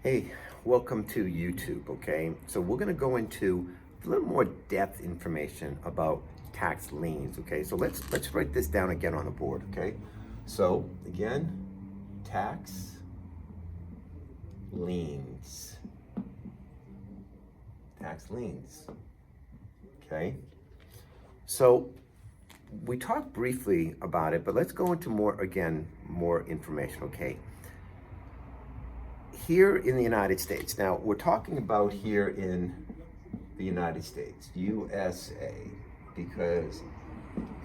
Hey, welcome to YouTube, okay? So we're gonna go into a little more depth information about tax liens, okay? So let's write this down again on the board, okay? So again, tax liens. Tax liens. Okay? So we talked briefly about it, but let's go into more information, okay? Here in the United States, now we're talking about here in the United States, USA, because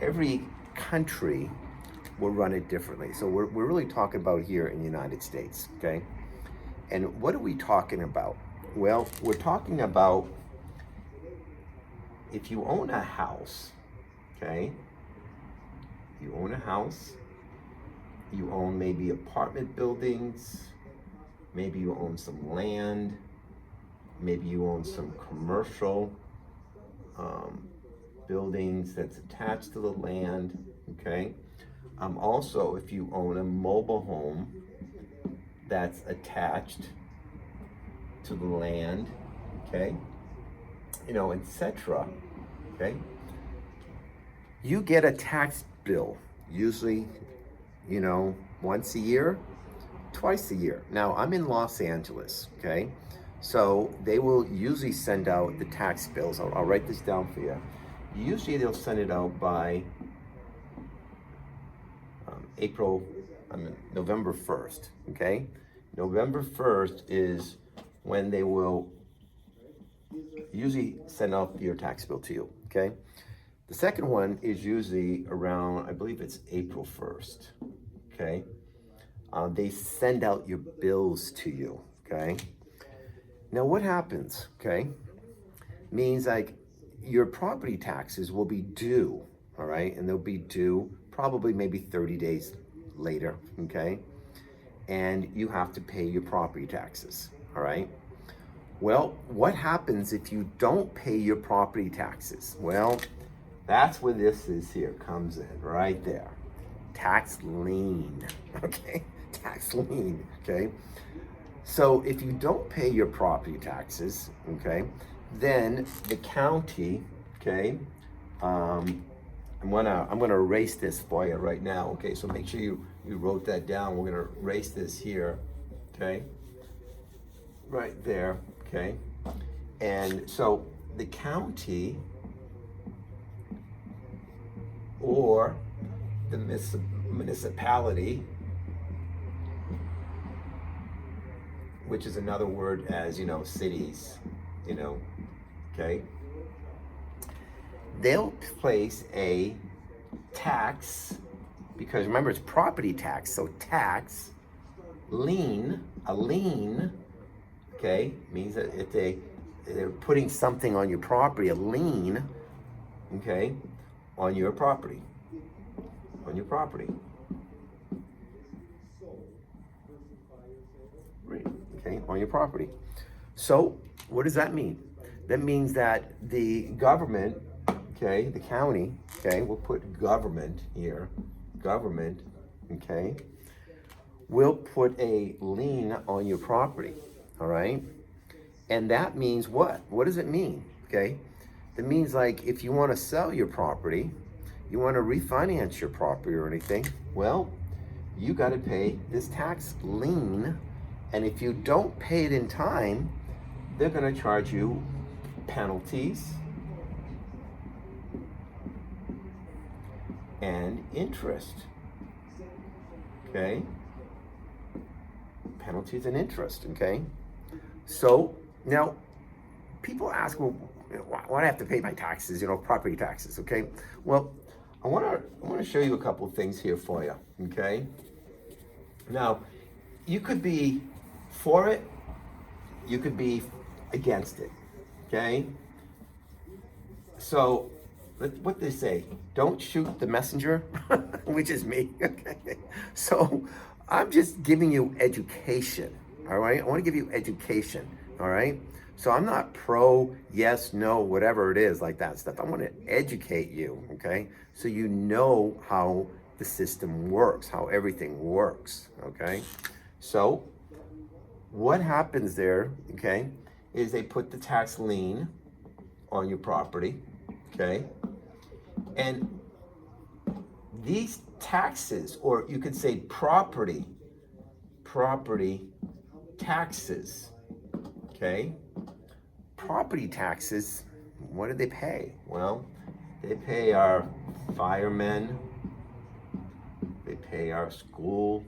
every country will run it differently. So we're really talking about here in the United States, okay? And what are we talking about? Well, we're talking about if you own a house, okay? You own a house, you own maybe apartment buildings, maybe you own some land, maybe you own some commercial buildings that's attached to the land, okay? Also, if you own a mobile home that's attached to the land, okay? Etc., okay? You get a tax bill, usually, once a year, twice a year. Now, I'm in Los Angeles, okay? So they will usually send out the tax bills. I'll write this down for you. Usually they'll send it out by November 1st, okay? November 1st is when they will usually send out your tax bill to you, okay? The second one is usually around, I believe it's April 1st, okay? They send out your bills to you, okay? Now what happens, okay? Means like your property taxes will be due, all right? And they'll be due probably maybe 30 days later, okay? And you have to pay your property taxes, all right? Well, what happens if you don't pay your property taxes? Well, that's where this is here, comes in, right there. Tax lien, okay? Tax lien, okay? So if you don't pay your property taxes, okay, then the county, okay, I'm gonna erase this for you right now, okay? So make sure you wrote that down. We're gonna erase this here, okay? Right there, okay? And so the county or the municipality, which is another word as, cities, okay? They'll place a tax, because remember it's property tax, so tax, lien, a lien, okay, means that if they're putting something on your property, a lien, okay, on your property, okay, on your property. So what does that mean? That means that the government, okay, the county, okay, we'll put government here, okay, will put a lien on your property, all right? And that means what? What does it mean, okay? That means like if you want to sell your property, you want to refinance your property or anything, well, you got to pay this tax lien. And if you don't pay it in time, they're going to charge you penalties and interest, okay? Penalties and interest, okay? So now people ask, well, why do I have to pay my taxes, property taxes, okay? Well, I want to show you a couple of things here for you, okay? Now, you could be for it, you could be against it, okay? So, what they say, don't shoot the messenger, which is me, okay? So, I'm just giving you education, all right? I want to give you education, all right? So I'm not pro, yes, no, whatever it is, like that stuff. I want to educate you, okay? So you know how the system works, how everything works, okay? So what happens there, okay, is they put the tax lien on your property, okay, and these taxes, or you could say property taxes, okay, property taxes, what do they pay? Well, they pay our firemen, they pay our school,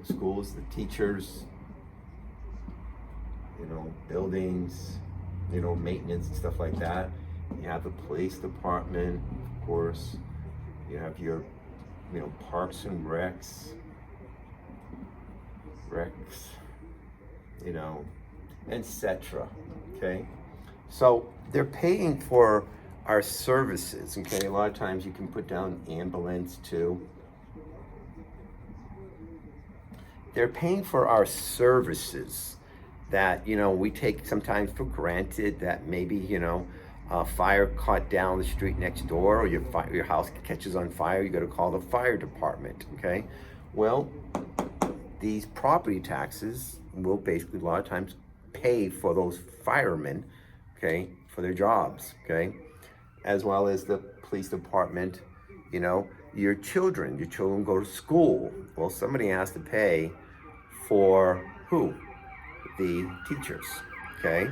schools, the teachers, buildings, maintenance and stuff like that. You have the police department, of course. You have your, parks and recs, etc. Okay? So they're paying for our services, okay? A lot of times you can put down ambulance too. They're paying for our services that, we take sometimes for granted, that maybe, a fire caught down the street next door, or your house catches on fire, you got to call the fire department, okay? Well, these property taxes will basically a lot of times pay for those firemen, okay, for their jobs, okay? As well as the police department, your children go to school. Well, somebody has to pay for who? The teachers, okay?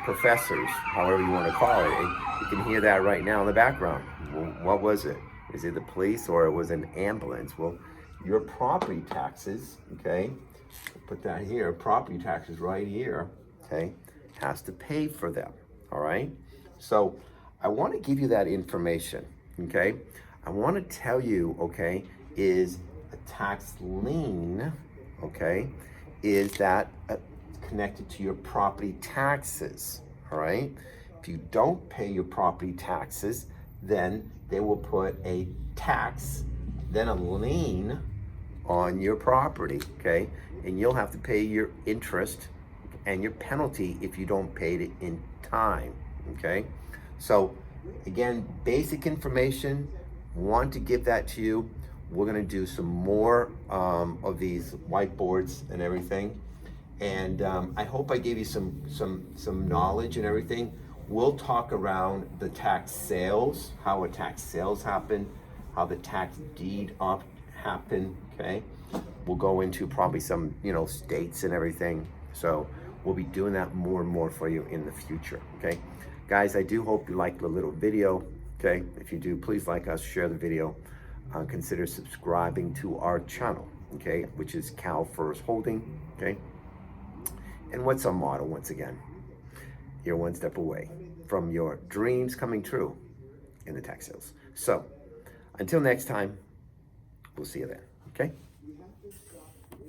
Professors, however you want to call it. You can hear that right now in the background. Well, what was it? Is it the police or it was an ambulance? Well, your property taxes, okay? Put that here, property taxes right here, okay? Has to pay for them, all right? So I want to give you that information, okay? I want to tell you, okay, is a tax lien, okay, is that connected to your property taxes, all right? If you don't pay your property taxes, then they will put a tax, then a lien on your property, okay? And you'll have to pay your interest and your penalty if you don't pay it in time, okay? So again, basic information, want to give that to you. We're gonna do some more of these whiteboards and everything. And I hope I gave you some knowledge and everything. We'll talk around the tax sales, how a tax sales happen, how the tax deed happen, okay? We'll go into probably some, states and everything. So we'll be doing that more and more for you in the future, okay? Guys, I do hope you liked the little video, okay? If you do, please like us, share the video. Consider subscribing to our channel, okay? Which is Cal First Holding, okay? And what's our motto, once again? You're one step away from your dreams coming true in the tax sales. So, until next time, we'll see you then, okay?